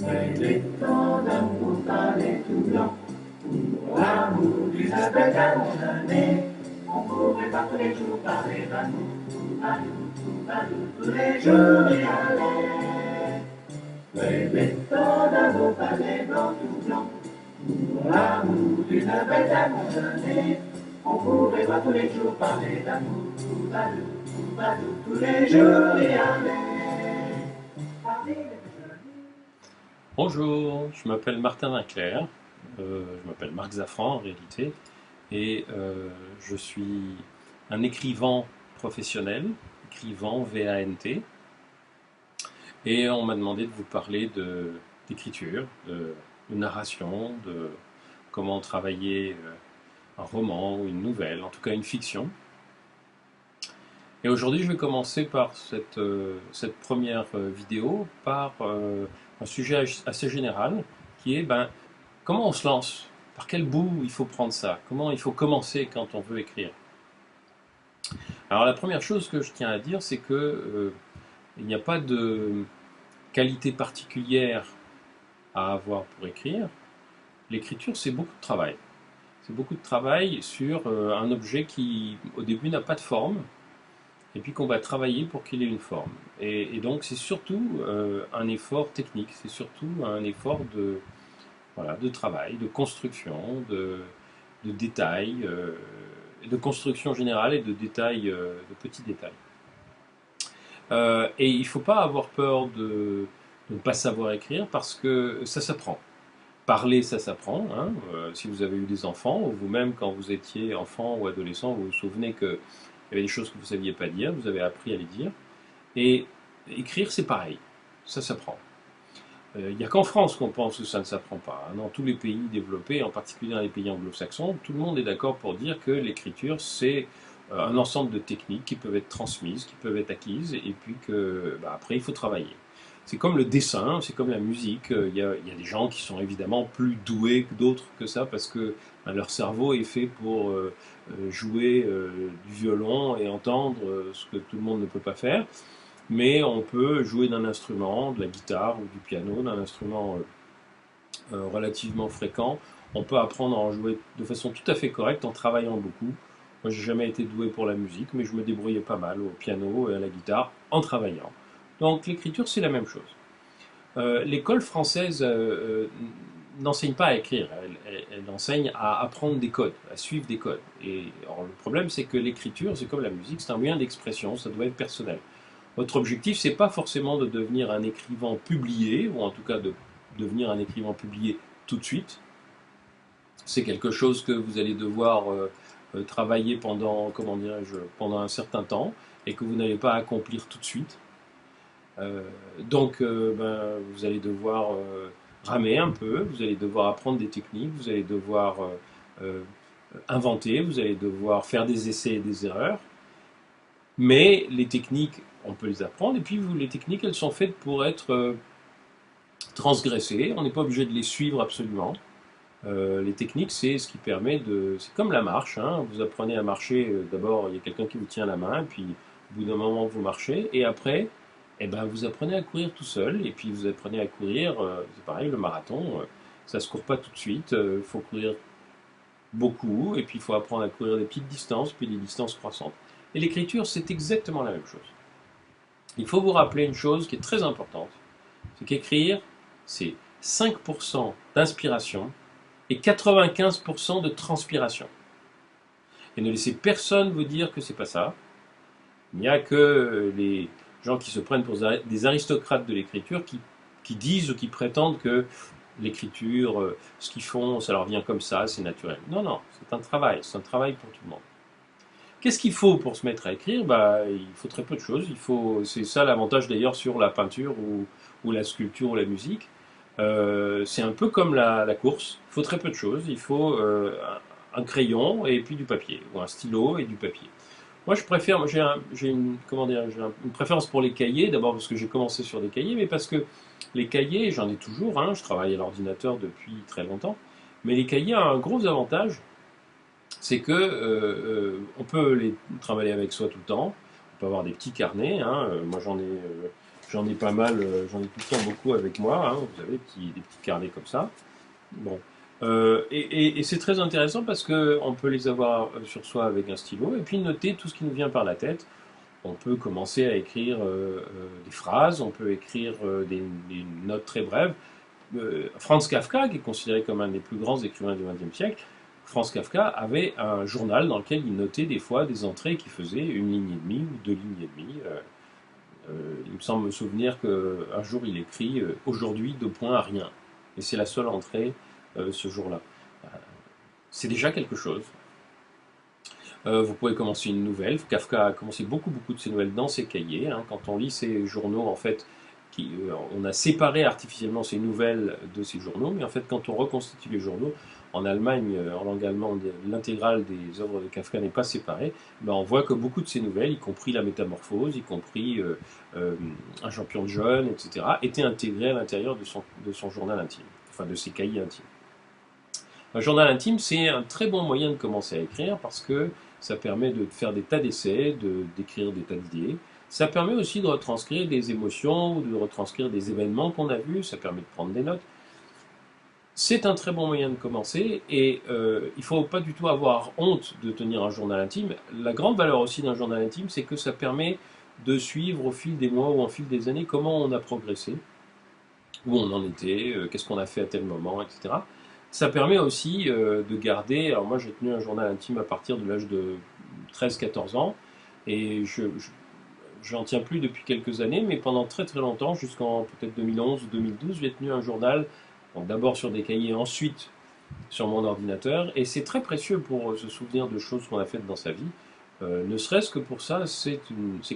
Mais les temps d'amour parlaient tout blanc, pour l'amour d'une belle dame année. On pourrait pas tous les jours parler d'amour, tout d'amour, tous les jours y aller. Mais les temps d'amour parlaient blanc tout blanc, pour l'amour d'une belle dame année. On pourrait pas tous les jours parler d'amour, tout d'amour, tous les jours y aller. Bonjour, je m'appelle Martin Winkler, je m'appelle Marc Zaffran en réalité, et je suis un écrivain professionnel, écrivain VANT, et on m'a demandé de vous parler d'écriture, de narration, de comment travailler un roman ou une nouvelle, en tout cas une fiction. Et aujourd'hui, je vais commencer par cette première vidéo par un sujet assez général qui est comment on se lance? Par quel bout il faut prendre ça? Comment il faut commencer quand on veut écrire? Alors la première chose que je tiens à dire, c'est que il n'y a pas de qualité particulière à avoir pour écrire. L'écriture, c'est beaucoup de travail. C'est beaucoup de travail sur un objet qui, au début, n'a pas de forme, et puis qu'on va travailler pour qu'il ait une forme. Et donc c'est surtout un effort technique, c'est surtout un effort de travail, de construction, de détails, de construction générale et de détails, de petits détails. Et il ne faut pas avoir peur de ne pas savoir écrire parce que ça s'apprend. Parler, ça s'apprend. Hein. Si vous avez eu des enfants, ou vous-même quand vous étiez enfant ou adolescent, vous vous souvenez qu'il y avait des choses que vous ne saviez pas dire, vous avez appris à les dire. Et écrire, c'est pareil. Ça s'apprend. Il n'y a qu'en France qu'on pense que ça ne s'apprend pas. Dans tous les pays développés, en particulier dans les pays anglo-saxons, tout le monde est d'accord pour dire que l'écriture, c'est un ensemble de techniques qui peuvent être transmises, qui peuvent être acquises, et puis que après, il faut travailler. C'est comme le dessin, c'est comme la musique. Il y a des gens qui sont évidemment plus doués que d'autres que ça, parce que leur cerveau est fait pour jouer du violon et entendre ce que tout le monde ne peut pas faire. Mais on peut jouer d'un instrument, de la guitare ou du piano, d'un instrument relativement fréquent. On peut apprendre à en jouer de façon tout à fait correcte en travaillant beaucoup. Moi, j'ai jamais été doué pour la musique, mais je me débrouillais pas mal au piano et à la guitare en travaillant. Donc l'écriture, c'est la même chose. L'école française n'enseigne pas à écrire, elle enseigne à apprendre des codes, à suivre des codes. Et alors, le problème, c'est que l'écriture, c'est comme la musique, c'est un moyen d'expression, ça doit être personnel. Votre objectif, c'est pas forcément de devenir un écrivain publié, ou en tout cas de devenir un écrivain publié tout de suite. C'est quelque chose que vous allez devoir travailler pendant, comment dirais-je, pendant un certain temps, et que vous n'allez pas accomplir tout de suite. Donc, vous allez devoir ramer un peu, vous allez devoir apprendre des techniques, vous allez devoir inventer, vous allez devoir faire des essais et des erreurs. Mais les techniques, on peut les apprendre, et puis les techniques, elles sont faites pour être transgressées. On n'est pas obligé de les suivre absolument. Les techniques, c'est ce qui permet de... C'est comme la marche. Hein. Vous apprenez à marcher, d'abord, il y a quelqu'un qui vous tient la main, puis au bout d'un moment, vous marchez, et après, vous apprenez à courir tout seul, et puis vous apprenez à courir, c'est pareil, le marathon, ça ne se court pas tout de suite, il faut courir beaucoup, et puis il faut apprendre à courir des petites distances, puis des distances croissantes. Et l'écriture, c'est exactement la même chose. Il faut vous rappeler une chose qui est très importante, c'est qu'écrire, c'est 5% d'inspiration et 95% de transpiration. Et ne laissez personne vous dire que c'est pas ça. Il n'y a que les gens qui se prennent pour des aristocrates de l'écriture qui disent ou qui prétendent que l'écriture, ce qu'ils font, ça leur vient comme ça, c'est naturel. Non, non, c'est un travail pour tout le monde. Qu'est-ce qu'il faut pour se mettre à écrire? Il faut très peu de choses. C'est ça l'avantage d'ailleurs sur la peinture ou la sculpture ou la musique. C'est un peu comme la course. Il faut très peu de choses. Il faut un crayon et puis du papier, ou un stylo et du papier. Moi, je préfère, j'ai une, comment dire, une préférence pour les cahiers, d'abord parce que j'ai commencé sur des cahiers, mais parce que les cahiers, j'en ai toujours, hein, je travaille à l'ordinateur depuis très longtemps, mais les cahiers ont un gros avantage, c'est que on peut les travailler avec soi tout le temps. On peut avoir des petits carnets. Hein, moi, J'en ai pas mal, j'en ai tout le temps beaucoup avec moi, hein, vous avez des petits carnets comme ça. Bon. Et c'est très intéressant parce qu'on peut les avoir sur soi avec un stylo et puis noter tout ce qui nous vient par la tête. On peut commencer à écrire des phrases, on peut écrire des notes très brèves. Franz Kafka, qui est considéré comme un des plus grands écrivains du XXe siècle, Franz Kafka avait un journal dans lequel il notait des fois des entrées qui faisaient une ligne et demie ou deux lignes et demie. Il me semble me souvenir qu'un jour il écrit aujourd'hui deux points à rien. Et c'est la seule entrée ce jour-là. C'est déjà quelque chose. Vous pouvez commencer une nouvelle. Kafka a commencé beaucoup de ses nouvelles dans ses cahiers. Hein. Quand on lit ses journaux, en fait, on a séparé artificiellement ces nouvelles de ces journaux, mais en fait, quand on reconstitue les journaux, en Allemagne, en langue allemande, l'intégrale des œuvres de Kafka n'est pas séparée, ben on voit que beaucoup de ces nouvelles, y compris La Métamorphose, y compris Un champion de jeunes, etc., étaient intégrées à l'intérieur de son journal intime, enfin de ses cahiers intimes. Un journal intime, c'est un très bon moyen de commencer à écrire parce que ça permet de faire des tas d'essais, d'écrire des tas d'idées. Ça permet aussi de retranscrire des émotions ou de retranscrire des événements qu'on a vus. Ça permet de prendre des notes. C'est un très bon moyen de commencer et il ne faut pas du tout avoir honte de tenir un journal intime. La grande valeur aussi d'un journal intime, c'est que ça permet de suivre au fil des mois ou au fil des années comment on a progressé, où on en était, qu'est-ce qu'on a fait à tel moment, etc. Ça permet aussi de garder, alors moi j'ai tenu un journal intime à partir de l'âge de 13-14 ans, et j'en tiens plus depuis quelques années, mais pendant très très longtemps, jusqu'en peut-être 2011 ou 2012, j'ai tenu un journal, d'abord sur des cahiers, ensuite sur mon ordinateur, et c'est très précieux pour se souvenir de choses qu'on a faites dans sa vie. Ne serait-ce que pour ça, c'est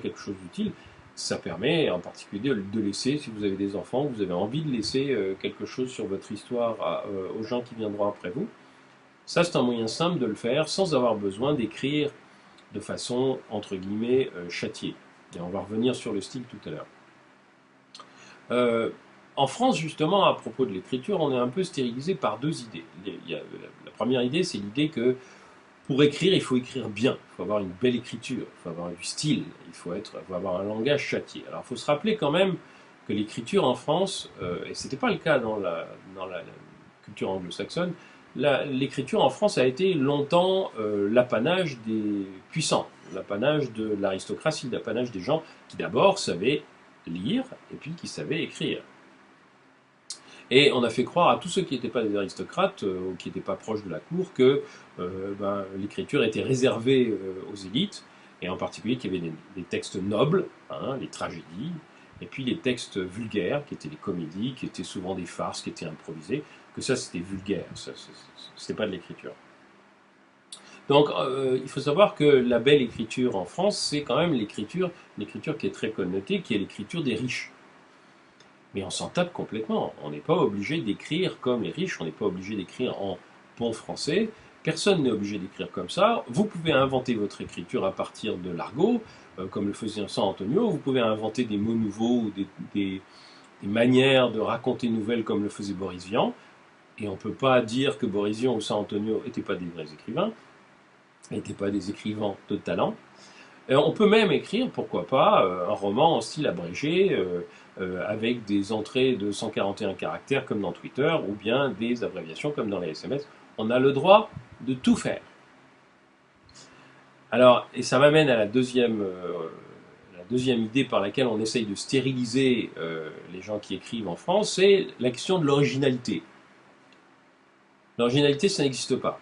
quelque chose d'utile. Ça permet en particulier de laisser, si vous avez des enfants, vous avez envie de laisser quelque chose sur votre histoire aux gens qui viendront après vous. Ça, c'est un moyen simple de le faire sans avoir besoin d'écrire de façon, entre guillemets, châtiée. Et on va revenir sur le style tout à l'heure. En France, justement, à propos de l'écriture, on est un peu stérilisé par deux idées. La première idée, c'est l'idée que pour écrire, il faut écrire bien, il faut avoir une belle écriture, il faut avoir du style, il faut avoir un langage châtié. Alors il faut se rappeler quand même que l'écriture en France, et ce n'était pas le cas dans la culture anglo-saxonne, l'écriture en France a été longtemps l'apanage des puissants, l'apanage de l'aristocratie, l'apanage des gens qui d'abord savaient lire et puis qui savaient écrire. Et on a fait croire à tous ceux qui n'étaient pas des aristocrates ou qui n'étaient pas proches de la cour que l'écriture était réservée aux élites, et en particulier qu'il y avait des textes nobles, hein, les tragédies, et puis les textes vulgaires, qui étaient les comédies, qui étaient souvent des farces, qui étaient improvisées, que ça c'était vulgaire, c'était pas de l'écriture. Donc il faut savoir que la belle écriture en France, c'est quand même l'écriture qui est très connotée, qui est l'écriture des riches. Mais on s'en tape complètement. On n'est pas obligé d'écrire comme les riches, on n'est pas obligé d'écrire en bon français. Personne n'est obligé d'écrire comme ça. Vous pouvez inventer votre écriture à partir de l'argot, comme le faisait San Antonio. Vous pouvez inventer des mots nouveaux ou des manières de raconter une nouvelle comme le faisait Boris Vian. Et on ne peut pas dire que Boris Vian ou San Antonio n'étaient pas des vrais écrivains, n'étaient pas des écrivains de talent. On peut même écrire, pourquoi pas, un roman en style abrégé, avec des entrées de 141 caractères comme dans Twitter, ou bien des abréviations comme dans les SMS. On a le droit de tout faire. Alors, et ça m'amène à la deuxième idée par laquelle on essaye de stériliser les gens qui écrivent en France, c'est la question de l'originalité. L'originalité, ça n'existe pas.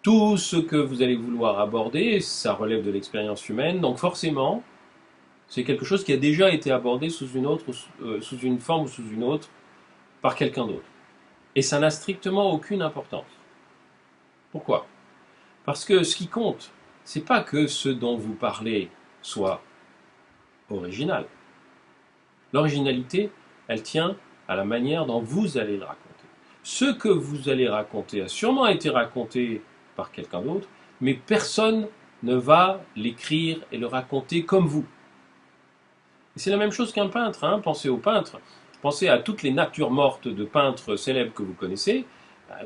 Tout ce que vous allez vouloir aborder, ça relève de l'expérience humaine, donc forcément, c'est quelque chose qui a déjà été abordé sous une forme ou sous une autre, par quelqu'un d'autre. Et ça n'a strictement aucune importance. Pourquoi ? Parce que ce qui compte, c'est pas que ce dont vous parlez soit original. L'originalité, elle tient à la manière dont vous allez le raconter. Ce que vous allez raconter a sûrement été raconté par quelqu'un d'autre, mais personne ne va l'écrire et le raconter comme vous. Et c'est la même chose qu'un peintre, hein. Pensez aux peintres, pensez à toutes les natures mortes de peintres célèbres que vous connaissez,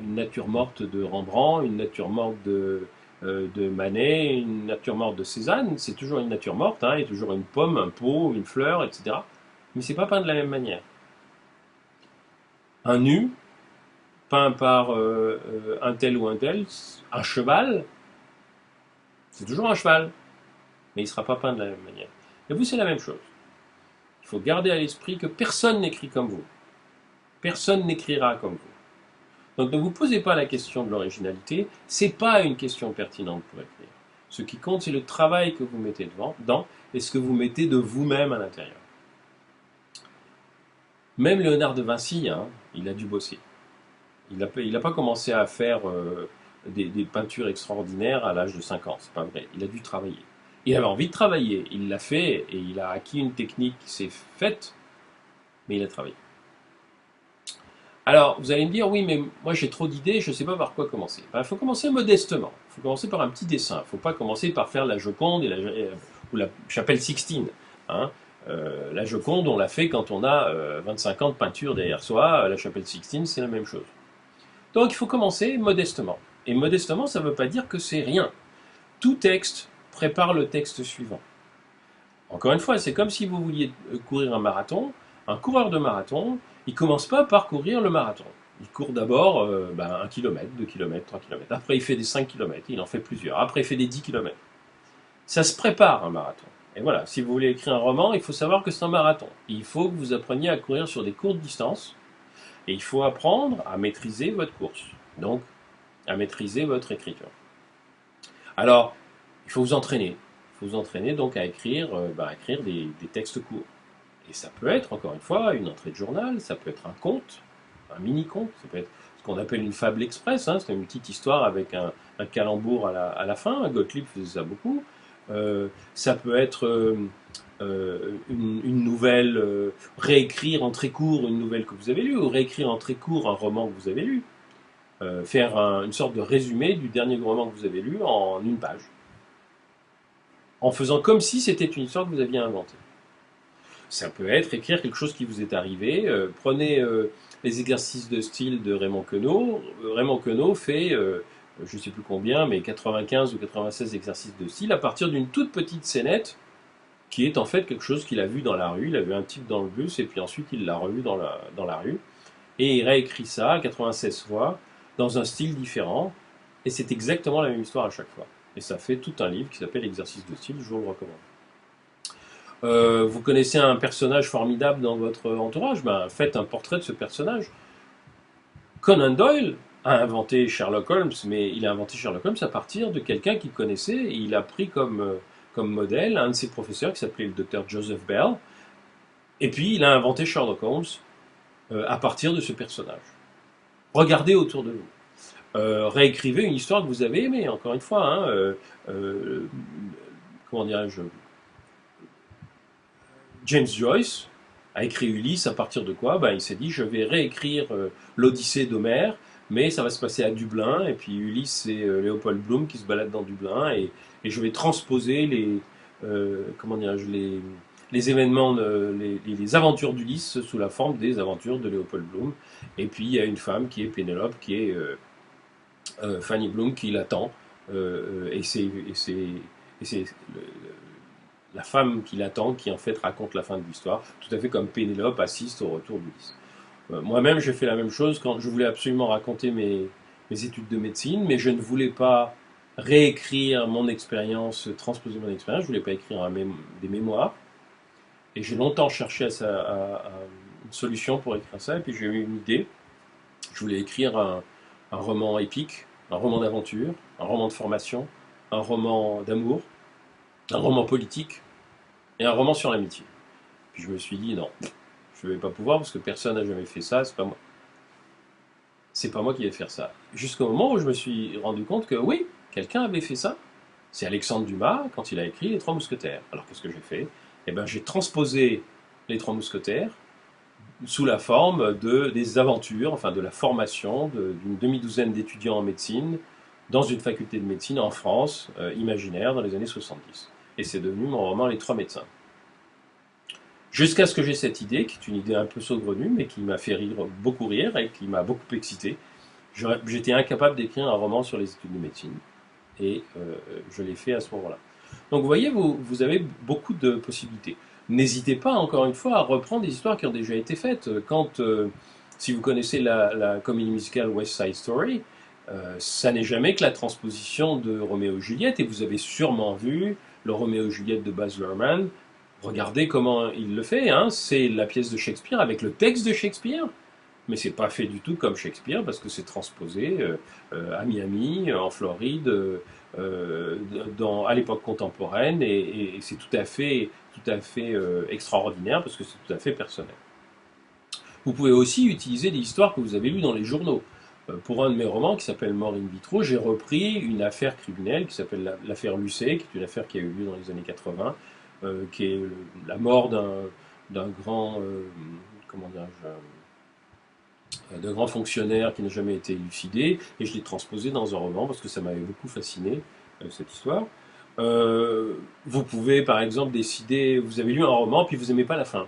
une nature morte de Rembrandt, une nature morte de de Manet, une nature morte de Cézanne, c'est toujours une nature morte, hein, il y a toujours une pomme, un pot, une fleur, etc. Mais c'est pas peint de la même manière. Un nu, peint par un tel ou un tel, un cheval, c'est toujours un cheval, mais il ne sera pas peint de la même manière. Et vous, c'est la même chose. Il faut garder à l'esprit que personne n'écrit comme vous. Personne n'écrira comme vous. Donc ne vous posez pas la question de l'originalité, c'est pas une question pertinente pour écrire. Ce qui compte, c'est le travail que vous mettez dedans et ce que vous mettez de vous-même à l'intérieur. Même Léonard de Vinci, hein, il a dû bosser. Il n'a pas commencé à faire des peintures extraordinaires à l'âge de 5 ans, c'est pas vrai. Il a dû travailler. Il avait envie de travailler, il l'a fait et il a acquis une technique qui s'est faite, mais il a travaillé. Alors, vous allez me dire, oui, mais moi j'ai trop d'idées, je ne sais pas par quoi commencer. Il faut commencer modestement. Il faut commencer par un petit dessin. Il ne faut pas commencer par faire la Joconde ou la chapelle Sixtine. Hein. La Joconde, on l'a fait quand on a 25 ans de peinture derrière soi. La chapelle Sixtine, c'est la même chose. Donc, il faut commencer modestement. Et modestement, ça ne veut pas dire que c'est rien. Tout texte prépare le texte suivant. Encore une fois, c'est comme si vous vouliez courir un marathon. Un coureur de marathon, il ne commence pas par courir le marathon. Il court d'abord 1 km, 2 km, 3 km. Après, il fait des 5 km, il en fait plusieurs. Après, il fait des 10 km. Ça se prépare, un marathon. Et voilà, si vous voulez écrire un roman, il faut savoir que c'est un marathon. Il faut que vous appreniez à courir sur des courtes distances. Et il faut apprendre à maîtriser votre course. Donc, à maîtriser votre écriture. Alors, il faut vous entraîner. Il faut vous entraîner donc à écrire, écrire des textes courts. Et ça peut être, encore une fois, une entrée de journal, ça peut être un conte, un mini-conte, ça peut être ce qu'on appelle une fable express, hein, c'est une petite histoire avec un calembour à la fin, Gottlieb faisait ça beaucoup. Ça peut être une nouvelle, réécrire en très court une nouvelle que vous avez lue, ou réécrire en très court un roman que vous avez lu. Faire une sorte de résumé du dernier roman que vous avez lu en une page. En faisant comme si c'était une histoire que vous aviez inventée. Ça peut être écrire quelque chose qui vous est arrivé. Prenez les exercices de style de Raymond Queneau. Raymond Queneau fait, je ne sais plus combien, mais 95 ou 96 exercices de style à partir d'une toute petite scénette qui est en fait quelque chose qu'il a vu dans la rue. Il a vu un type dans le bus et puis ensuite il l'a revu dans la rue. Et il réécrit ça 96 fois dans un style différent. Et c'est exactement la même histoire à chaque fois. Et ça fait tout un livre qui s'appelle Exercice de style, je vous le recommande. Vous connaissez un personnage formidable dans votre entourage, faites un portrait de ce personnage. Conan Doyle a inventé Sherlock Holmes, mais il a inventé Sherlock Holmes à partir de quelqu'un qu'il connaissait, et il a pris comme modèle un de ses professeurs qui s'appelait le docteur Joseph Bell, et puis il a inventé Sherlock Holmes à partir de ce personnage. Regardez autour de vous. Réécrivez une histoire que vous avez aimée, encore une fois. Hein, comment dirais-je, James Joyce a écrit Ulysse à partir de quoi? Il s'est dit, je vais réécrire l'Odyssée d'Homère, mais ça va se passer à Dublin, et puis Ulysse, c'est Léopold Bloom qui se balade dans Dublin, et je vais transposer les événements, les aventures d'Ulysse sous la forme des aventures de Léopold Bloom. Et puis il y a une femme qui est Pénélope, qui est Fanny Bloom, qui l'attend, et c'est la femme qui l'attend, qui en fait raconte la fin de l'histoire, tout à fait comme Pénélope assiste au retour d'Ulysse. Moi-même, j'ai fait la même chose quand je voulais absolument raconter mes études de médecine, mais je ne voulais pas réécrire mon expérience, transposer mon expérience, je ne voulais pas écrire des mémoires, et j'ai longtemps cherché une solution pour écrire ça, et puis j'ai eu une idée. Je voulais écrire un roman épique, un roman d'aventure, un roman de formation, un roman d'amour, un roman politique et un roman sur l'amitié. Puis je me suis dit non, je ne vais pas pouvoir parce que personne n'a jamais fait ça, c'est pas moi. C'est pas moi qui vais faire ça. Jusqu'au moment où je me suis rendu compte que oui, quelqu'un avait fait ça. C'est Alexandre Dumas quand il a écrit Les Trois Mousquetaires. Alors qu'est-ce que j'ai fait? J'ai transposé Les Trois Mousquetaires sous la forme des aventures, enfin de la formation d'une demi-douzaine d'étudiants en médecine dans une faculté de médecine en France, imaginaire, dans les années 70. Et c'est devenu mon roman Les Trois Médecins. Jusqu'à ce que j'ai cette idée, qui est une idée un peu saugrenue, mais qui m'a fait beaucoup rire et qui m'a beaucoup excité. J'étais incapable d'écrire un roman sur les études de médecine. et je l'ai fait à ce moment-là. Donc vous voyez, vous avez beaucoup de possibilités. N'hésitez pas, encore une fois, à reprendre des histoires qui ont déjà été faites. Si vous connaissez la comédie musicale West Side Story, ça n'est jamais que la transposition de Roméo et Juliette, et vous avez sûrement vu le Roméo et Juliette de Baz Luhrmann. Regardez comment il le fait, hein. C'est la pièce de Shakespeare avec le texte de Shakespeare, mais c'est pas fait du tout comme Shakespeare parce que c'est transposé à Miami, en Floride, à l'époque contemporaine, et c'est tout à fait extraordinaire parce que c'est tout à fait personnel. Vous pouvez aussi utiliser des histoires que vous avez lues dans les journaux. Pour un de mes romans qui s'appelle Mort in vitro, j'ai repris une affaire criminelle qui s'appelle l'affaire Lucé, qui est une affaire qui a eu lieu dans les années 80, qui est la mort d'un grand, comment dirais-je, d'un grand fonctionnaire qui n'a jamais été élucidé, et je l'ai transposé dans un roman parce que ça m'avait beaucoup fasciné, cette histoire. Vous pouvez par exemple décider, vous avez lu un roman puis vous n'aimez pas la fin.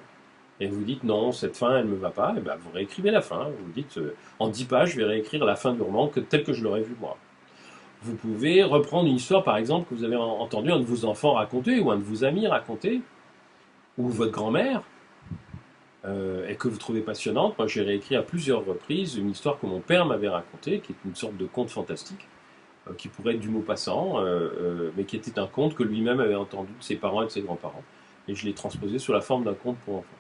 Et vous dites non, cette fin elle ne me va pas, et ben vous réécrivez la fin. Vous dites en 10 pages, je vais réécrire la fin du roman tel que je l'aurais vu moi. Vous pouvez reprendre une histoire par exemple que vous avez entendu un de vos enfants raconter ou un de vos amis raconter, ou votre grand-mère, et que vous trouvez passionnante. Moi j'ai réécrit à plusieurs reprises une histoire que mon père m'avait racontée, qui est une sorte de conte fantastique, qui pourrait être du Maupassant, mais qui était un conte que lui-même avait entendu de ses parents et de ses grands-parents. Et je l'ai transposé sous la forme d'un conte pour enfants.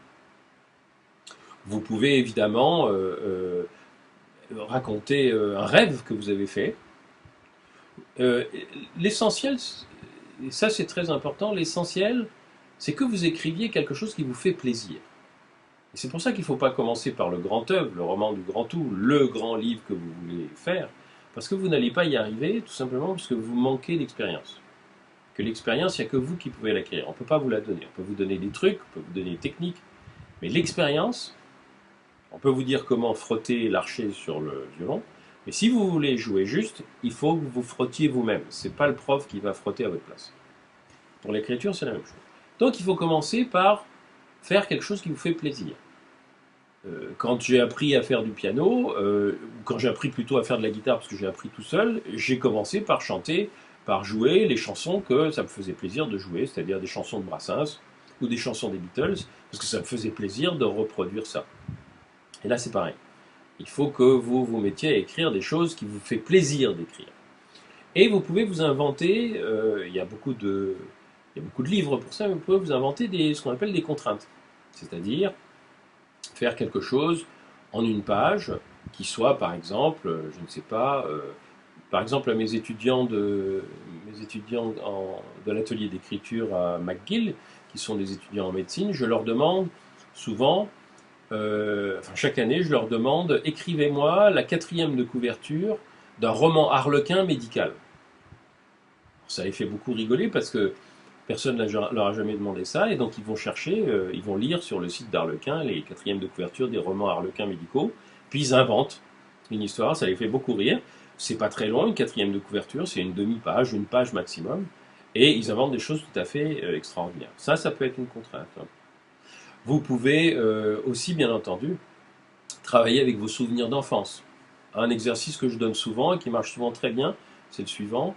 Vous pouvez évidemment raconter un rêve que vous avez fait. L'essentiel, et ça c'est très important, l'essentiel, c'est que vous écriviez quelque chose qui vous fait plaisir. Et c'est pour ça qu'il ne faut pas commencer par le grand œuvre, le roman du grand tout, le grand livre que vous voulez faire, parce que vous n'allez pas y arriver, tout simplement parce que vous manquez d'expérience. Que l'expérience, il n'y a que vous qui pouvez l'acquérir. On ne peut pas vous la donner. On peut vous donner des trucs, on peut vous donner des techniques, mais l'expérience, on peut vous dire comment frotter l'archet sur le violon, mais si vous voulez jouer juste, il faut que vous frottiez vous-même. Ce n'est pas le prof qui va frotter à votre place. Pour l'écriture, c'est la même chose. Donc il faut commencer par faire quelque chose qui vous fait plaisir. Quand j'ai appris à faire du piano, quand j'ai appris plutôt à faire de la guitare parce que j'ai appris tout seul, j'ai commencé par chanter, par jouer les chansons que ça me faisait plaisir de jouer, c'est-à-dire des chansons de Brassens ou des chansons des Beatles, parce que ça me faisait plaisir de reproduire ça. Et là c'est pareil. Il faut que vous vous mettiez à écrire des choses qui vous fait plaisir d'écrire. Et vous pouvez vous inventer, il y a beaucoup de livres pour ça, mais vous pouvez vous inventer ce qu'on appelle des contraintes. C'est-à-dire faire quelque chose en une page qui soit, par exemple, je ne sais pas, par exemple à mes étudiants de l'atelier d'écriture à McGill, qui sont des étudiants en médecine, je leur demande souvent, chaque année, je leur demande, écrivez-moi la 4e de couverture d'un roman harlequin médical. Ça les fait beaucoup rigoler parce que personne ne leur a jamais demandé ça, et donc ils vont chercher, ils vont lire sur le site d'Harlequin les 4e de couverture des romans harlequins médicaux, puis ils inventent une histoire, ça les fait beaucoup rire. C'est pas très long, une 4e de couverture, c'est une demi-page, une page maximum, et ils inventent des choses tout à fait extraordinaires. Ça peut être une contrainte. Vous pouvez aussi, bien entendu, travailler avec vos souvenirs d'enfance. Un exercice que je donne souvent et qui marche souvent très bien, c'est le suivant.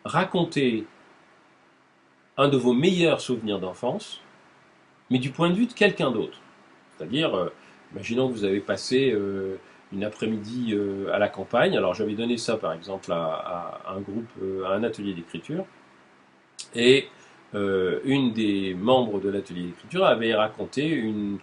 Racontez un de vos meilleurs souvenirs d'enfance, mais du point de vue de quelqu'un d'autre. C'est-à-dire, imaginons que vous avez passé une après-midi à la campagne. Alors j'avais donné ça par exemple à un groupe, à un atelier d'écriture, et une des membres de l'atelier d'écriture avait raconté une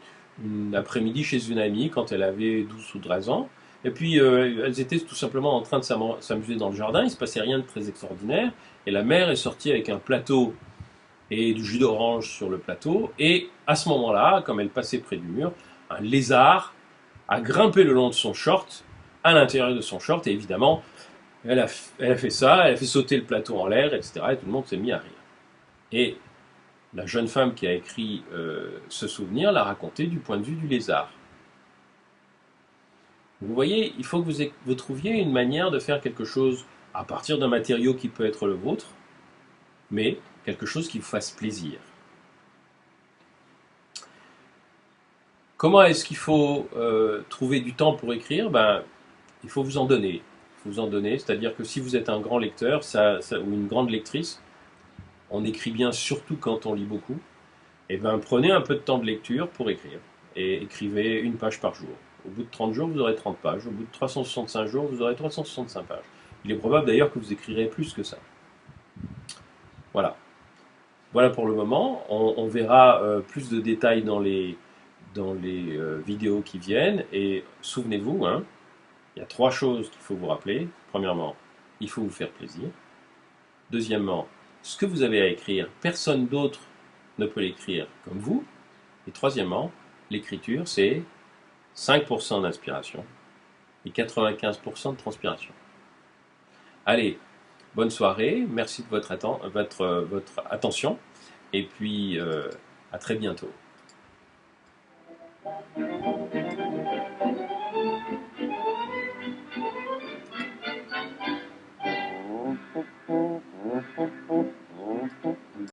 après-midi chez une amie quand elle avait 12 ou 13 ans. Et puis elles étaient tout simplement en train de s'amuser dans le jardin, il ne se passait rien de très extraordinaire, et la mère est sortie avec un plateau et du jus d'orange sur le plateau, et à ce moment-là, comme elle passait près du mur, un lézard a grimpé le long de son short, à l'intérieur de son short, et évidemment, elle a fait ça, elle a fait sauter le plateau en l'air, etc., et tout le monde s'est mis à rire. Et la jeune femme qui a écrit ce souvenir l'a raconté du point de vue du lézard. Vous voyez, il faut que vous trouviez une manière de faire quelque chose à partir d'un matériau qui peut être le vôtre, mais quelque chose qui vous fasse plaisir. Comment est-ce qu'il faut trouver du temps pour écrire? Il faut vous en donner. Il vous en donner. C'est-à-dire que si vous êtes un grand lecteur ou une grande lectrice, on écrit bien surtout quand on lit beaucoup, et ben prenez un peu de temps de lecture pour écrire. Et écrivez une page par jour. Au bout de 30 jours, vous aurez 30 pages. Au bout de 365 jours, vous aurez 365 pages. Il est probable d'ailleurs que vous écrirez plus que ça. Voilà. Voilà pour le moment. On verra plus de détails dans les vidéos qui viennent. Et souvenez-vous, hein, il y a 3 choses qu'il faut vous rappeler. Premièrement, il faut vous faire plaisir. Deuxièmement, ce que vous avez à écrire, personne d'autre ne peut l'écrire comme vous. Et troisièmement, l'écriture, c'est 5% d'inspiration et 95% de transpiration. Allez, bonne soirée, merci de votre attention, et puis à très bientôt.